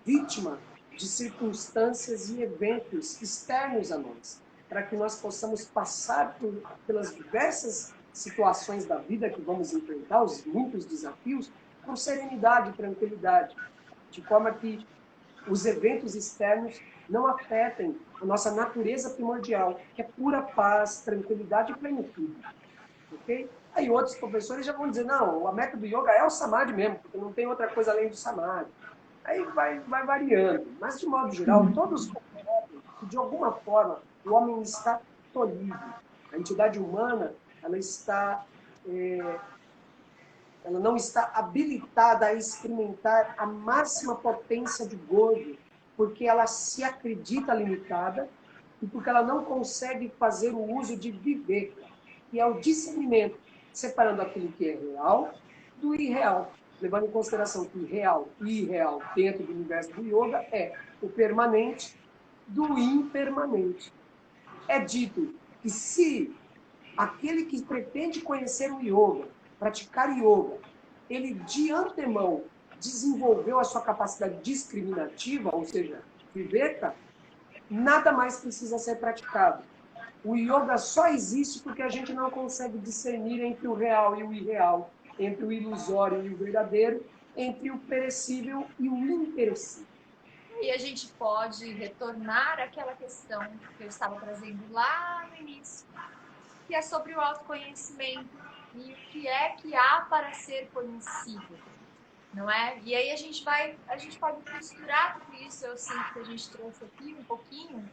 vítima de circunstâncias e eventos externos a nós, para que nós possamos passar pelas diversas situações da vida que vamos enfrentar, os muitos desafios, com serenidade e tranquilidade, de forma que os eventos externos não afetem a nossa natureza primordial, que é pura paz, tranquilidade e plenitude. Ok? Aí outros professores já vão dizer, não, a meta do yoga é o samadhi mesmo, porque não tem outra coisa além do samadhi. Aí vai variando. Mas, de modo geral, todos concordam que, de alguma forma, o homem está tolhido. A entidade humana, ela não está habilitada a experimentar a máxima potência de gozo, porque ela se acredita limitada e porque ela não consegue fazer o uso de viver, que é o discernimento, separando aquilo que é real do irreal, levando em consideração que real e irreal dentro do universo do yoga é o permanente do impermanente. É dito que se aquele que pretende conhecer o yoga, praticar yoga, ele de antemão desenvolveu a sua capacidade discriminativa, ou seja, viveka, nada mais precisa ser praticado. O yoga só existe porque a gente não consegue discernir entre o real e o irreal, entre o ilusório e o verdadeiro, entre o perecível e o imperecível. E a gente pode retornar àquela questão que eu estava trazendo lá no início, que é sobre o autoconhecimento e o que é que há para ser conhecido, não é? E aí a gente pode misturar tudo isso, eu sinto que a gente trouxe aqui um pouquinho,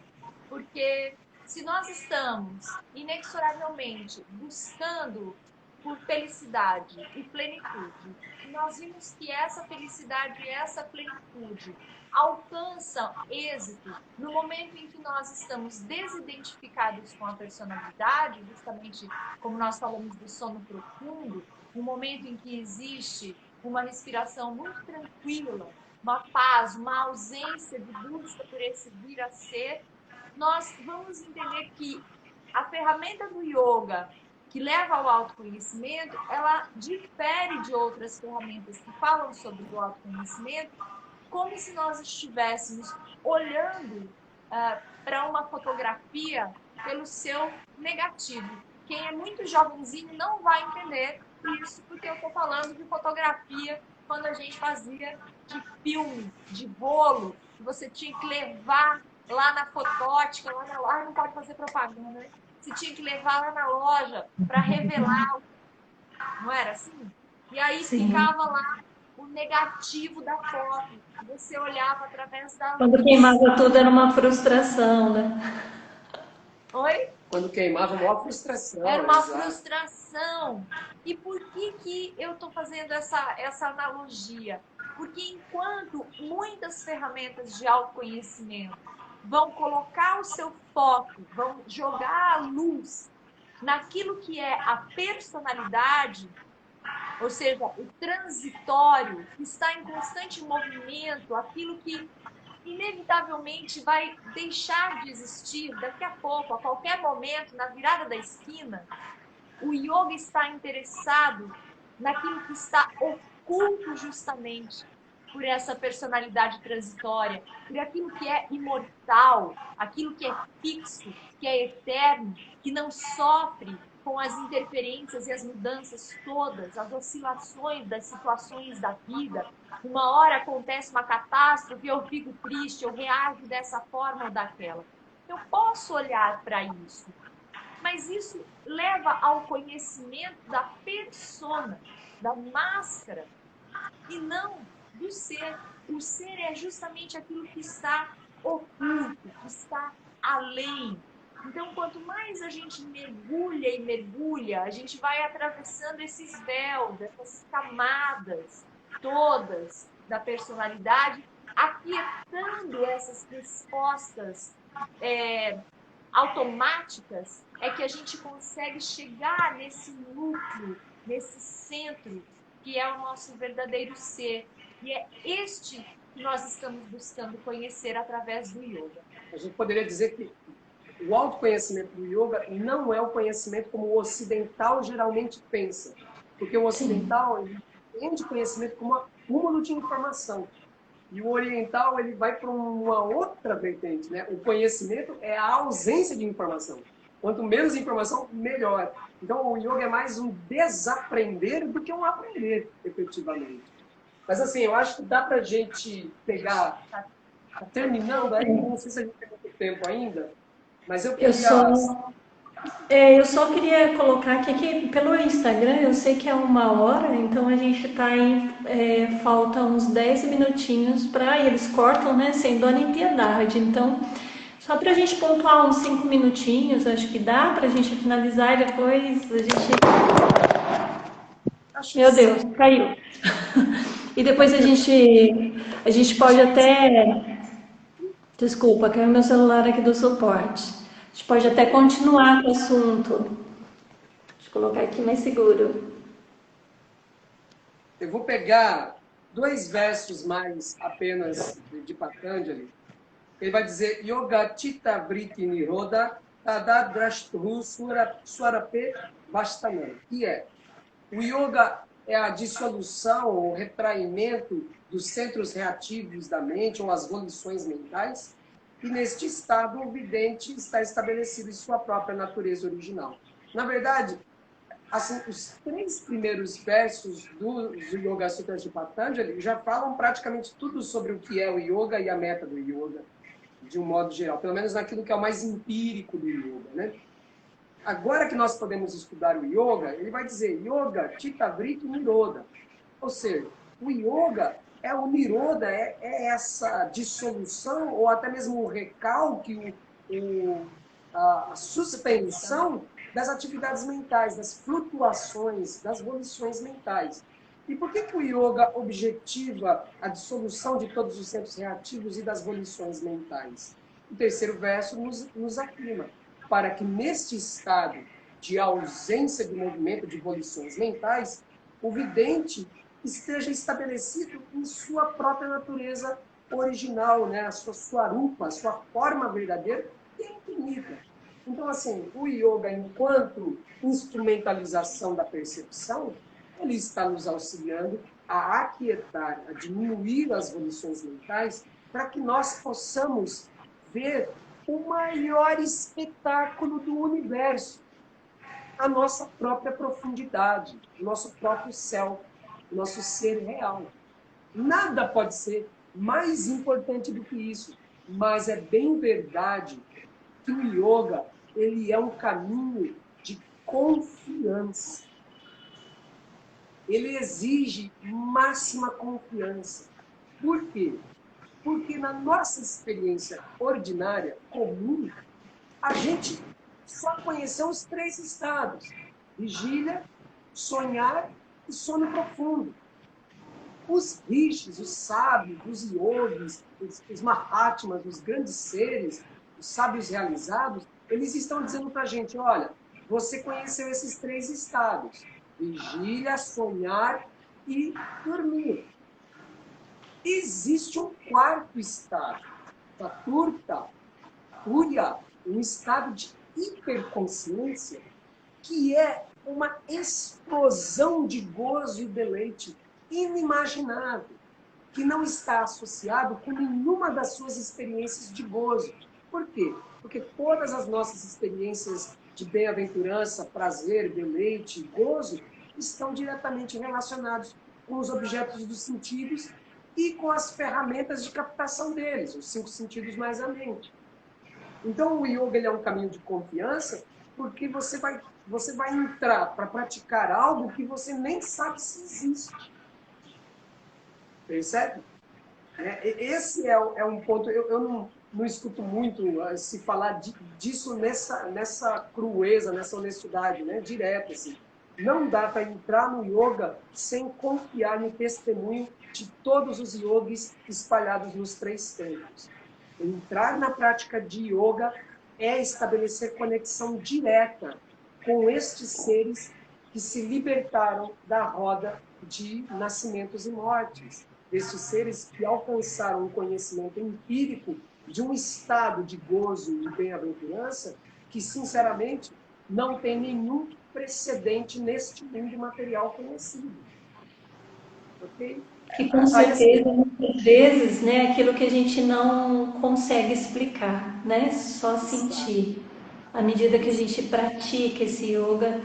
porque se nós estamos inexoravelmente buscando por felicidade e plenitude, e nós vimos que essa felicidade e essa plenitude alcançam êxito no momento em que nós estamos desidentificados com a personalidade, justamente como nós falamos do sono profundo, no momento em que existe uma respiração muito tranquila, uma paz, uma ausência de busca por esse vir a ser, nós vamos entender que a ferramenta do yoga que leva ao autoconhecimento, ela difere de outras ferramentas que falam sobre o autoconhecimento, como se nós estivéssemos olhando para uma fotografia pelo seu negativo. Quem é muito jovenzinho não vai entender isso, porque eu estou falando de fotografia quando a gente fazia de filme, de bolo, que você tinha que levar lá na fotótica, lá na loja, não pode fazer propaganda, né? Você tinha que levar lá na loja para revelar, não era assim? E aí Sim. ficava lá o negativo da foto. Você olhava através da luz. Quando queimava tudo era uma frustração, né? Oi? Quando queimava, maior frustração. Era uma exato. frustração. E por que eu estou fazendo essa analogia? Porque enquanto muitas ferramentas de autoconhecimento vão colocar o seu foco, vão jogar a luz naquilo que é a personalidade, ou seja, o transitório, que está em constante movimento, aquilo que inevitavelmente vai deixar de existir daqui a pouco, a qualquer momento, na virada da esquina, o yoga está interessado naquilo que está oculto justamente por essa personalidade transitória, por aquilo que é imortal, aquilo que é fixo, que é eterno, que não sofre com as interferências e as mudanças todas, as oscilações das situações da vida. Uma hora acontece uma catástrofe, eu fico triste, eu reajo dessa forma ou daquela. Eu posso olhar para isso, mas isso leva ao conhecimento da persona, da máscara, e não do ser. O ser é justamente aquilo que está oculto, que está além. Então, quanto mais a gente mergulha e mergulha, a gente vai atravessando esses véus, essas camadas todas da personalidade, aquietando essas respostas automáticas, é que a gente consegue chegar nesse núcleo, nesse centro, que é o nosso verdadeiro ser. E é este que nós estamos buscando conhecer através do yoga. A gente poderia dizer que o autoconhecimento do yoga não é o conhecimento como o ocidental geralmente pensa. Porque o ocidental entende conhecimento como um acúmulo de informação. E o oriental ele vai para uma outra vertente, né? O conhecimento é a ausência de informação. Quanto menos informação, melhor. Então, o yoga é mais um desaprender do que um aprender, efetivamente. Mas, assim, eu acho que dá para a gente pegar... Tá terminando aí, não sei se a gente tem muito tempo ainda, mas eu queria... Eu só queria colocar aqui que pelo Instagram eu sei que é 1 hora, então a gente está em... falta uns 10 minutinhos para... eles cortam, né, sem dó nem piedade. Então, só para a gente pontuar uns 5 minutinhos, acho que dá para a gente finalizar e depois a gente... Meu Deus, caiu. E depois a gente pode até... Desculpa, caiu meu celular aqui do suporte. A gente pode até continuar com o assunto. Deixa eu colocar aqui mais seguro. Eu vou pegar 2 versos mais apenas de Patanjali. Ele vai dizer: Yoga Chitta Vritti Nirodha Tadadrashtuhu Swarape Vastanam. Que é: o yoga é a dissolução ou retraimento dos centros reativos da mente ou as volições mentais, e neste estado o vidente está estabelecido em sua própria natureza original. Na verdade, assim, os 3 primeiros versos do Yoga Sutra de Patanjali já falam praticamente tudo sobre o que é o yoga e a meta do yoga, de um modo geral, pelo menos naquilo que é o mais empírico do yoga, né? Agora que nós podemos estudar o yoga, ele vai dizer Yoga Chitta Vritti Nirodha. Ou seja, o yoga é o nirodha, é essa dissolução, ou até mesmo o recalque, a suspensão das atividades mentais, das flutuações, das volições mentais. E por que o yoga objetiva a dissolução de todos os centros reativos e das volições mentais? O 3º verso nos afirma: para que neste estado de ausência de movimento de volições mentais, o vidente esteja estabelecido em sua própria natureza original, né? A sua swarupa, a sua forma verdadeira e infinita. Então, assim, o yoga, enquanto instrumentalização da percepção, ele está nos auxiliando a aquietar, a diminuir as volições mentais, para que nós possamos ver o maior espetáculo do universo, a nossa própria profundidade, o nosso próprio céu, o nosso ser real. Nada pode ser mais importante do que isso, mas é bem verdade que o yoga ele é um caminho de confiança. Ele exige máxima confiança. Por quê? Porque na nossa experiência ordinária, comum, a gente só conheceu os 3 estados: vigília, sonhar e sono profundo. Os rishis, os sábios, os yogis, os mahatmas, os grandes seres, os sábios realizados, eles estão dizendo para a gente: olha, você conheceu esses 3 estados: vigília, sonhar e dormir. Existe um 4º estado, Chaturta, Turiya, um estado de hiperconsciência, que é uma explosão de gozo e deleite inimaginável, que não está associado com nenhuma das suas experiências de gozo. Por quê? Porque todas as nossas experiências de bem-aventurança, prazer, deleite, gozo, estão diretamente relacionados com os objetos dos sentidos e com as ferramentas de captação deles, os 5 sentidos mais a mente. Então, o yoga ele é um caminho de confiança, porque você vai entrar para praticar algo que você nem sabe se existe. Percebe? Esse é um ponto. Eu não escuto muito se falar disso nessa crueza, nessa honestidade, né? Direta, assim. Não dá para entrar no yoga sem confiar no testemunho de todos os yogis espalhados nos 3 templos. Entrar na prática de yoga é estabelecer conexão direta com estes seres que se libertaram da roda de nascimentos e mortes. Estes seres que alcançaram um conhecimento empírico de um estado de gozo e bem-aventurança que, sinceramente, não tem nenhum precedente neste mundo material conhecido. Ok? Que com certeza, muitas vezes, né, aquilo que a gente não consegue explicar, né, só sentir. À medida que a gente pratica esse yoga,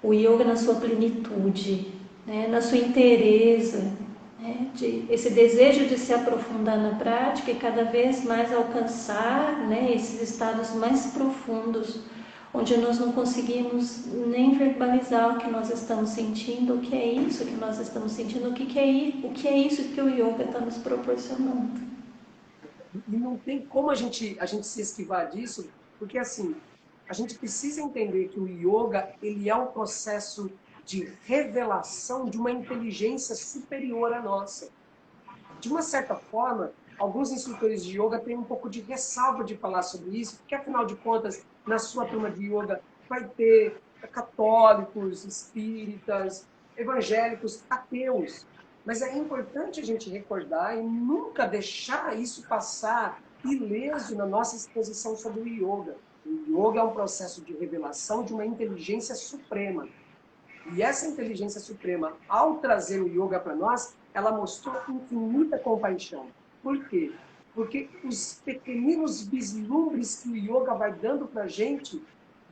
o yoga na sua plenitude, né, na sua inteireza, né, esse desejo de se aprofundar na prática e cada vez mais alcançar, né, esses estados mais profundos, onde nós não conseguimos nem verbalizar o que nós estamos sentindo, o que é isso que nós estamos sentindo, o que é isso que o yoga está nos proporcionando. E não tem como a gente se esquivar disso, porque assim, a gente precisa entender que o yoga ele é um processo de revelação de uma inteligência superior à nossa. De uma certa forma, alguns instrutores de yoga têm um pouco de ressalva de falar sobre isso, porque afinal de contas, na sua turma de yoga vai ter católicos, espíritas, evangélicos, ateus. Mas é importante a gente recordar e nunca deixar isso passar ileso na nossa exposição sobre o yoga. O yoga é um processo de revelação de uma inteligência suprema. E essa inteligência suprema, ao trazer o yoga para nós, ela mostrou infinita compaixão. Por quê? Porque os pequeninos vislumbres que o yoga vai dando para a gente,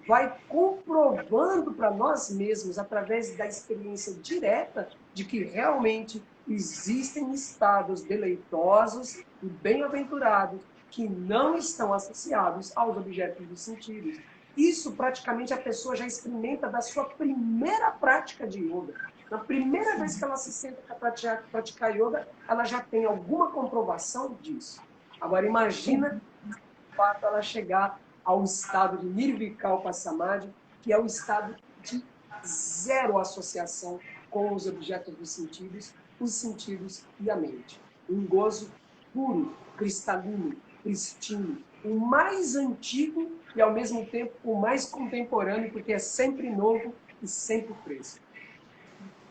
vai comprovando para nós mesmos, através da experiência direta, de que realmente existem estados deleitosos e bem-aventurados que não estão associados aos objetos dos sentidos. Isso praticamente a pessoa já experimenta da sua primeira prática de yoga. Na primeira vez que ela se senta para praticar yoga, ela já tem alguma comprovação disso. Agora imagina o fato ela chegar ao estado de Nirvikalpa Samadhi, que é o estado de zero associação com os objetos dos sentidos, os sentidos e a mente. Um gozo puro, cristalino, pristino, o mais antigo e, ao mesmo tempo, o mais contemporâneo, porque é sempre novo e sempre fresco.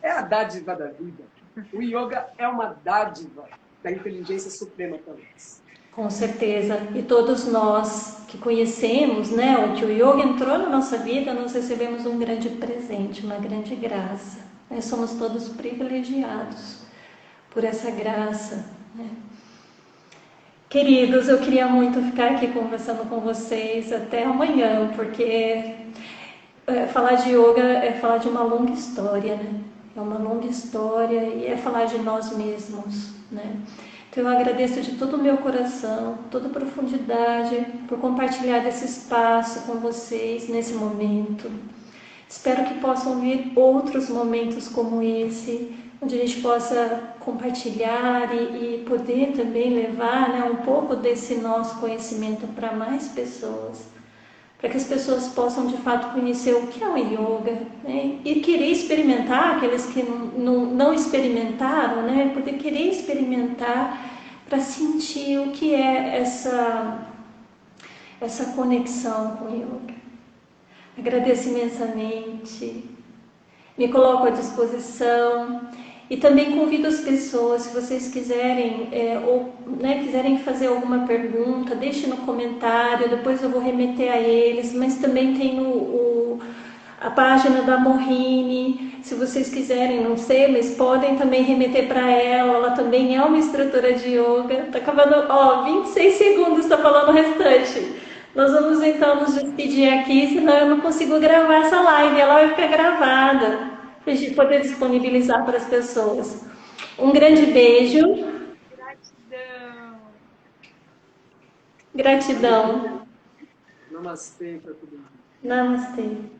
É a dádiva da vida. O yoga é uma dádiva da inteligência suprema para nós. Com certeza. E todos nós que conhecemos, né, o que o yoga entrou na nossa vida, nós recebemos um grande presente, uma grande graça. Nós somos todos privilegiados por essa graça, né? Queridos, eu queria muito ficar aqui conversando com vocês até amanhã, porque falar de yoga é falar de uma longa história, né? É uma longa história e é falar de nós mesmos, né? Então eu agradeço de todo o meu coração, toda a profundidade, por compartilhar esse espaço com vocês nesse momento. Espero que possam vir outros momentos como esse, onde a gente possa compartilhar e poder também levar, né, um pouco desse nosso conhecimento para mais pessoas, para que as pessoas possam de fato conhecer o que é o yoga, né, e querer experimentar, aqueles que não experimentaram, né, poder querer experimentar para sentir o que é essa conexão com o yoga. Agradeço imensamente, me coloco à disposição e também convido as pessoas, se vocês quiserem quiserem fazer alguma pergunta, deixe no comentário, depois eu vou remeter a eles, mas também tem a página da Mohini, se vocês quiserem, não sei, mas podem também remeter para ela também é uma instrutora de yoga. Tá acabando, 26 segundos, está falando o restante. Nós vamos então nos despedir aqui, senão eu não consigo gravar essa live, ela vai ficar gravada, para a gente poder disponibilizar para as pessoas. Um grande beijo. Gratidão. Gratidão. Namastê para todo mundo. Namastê.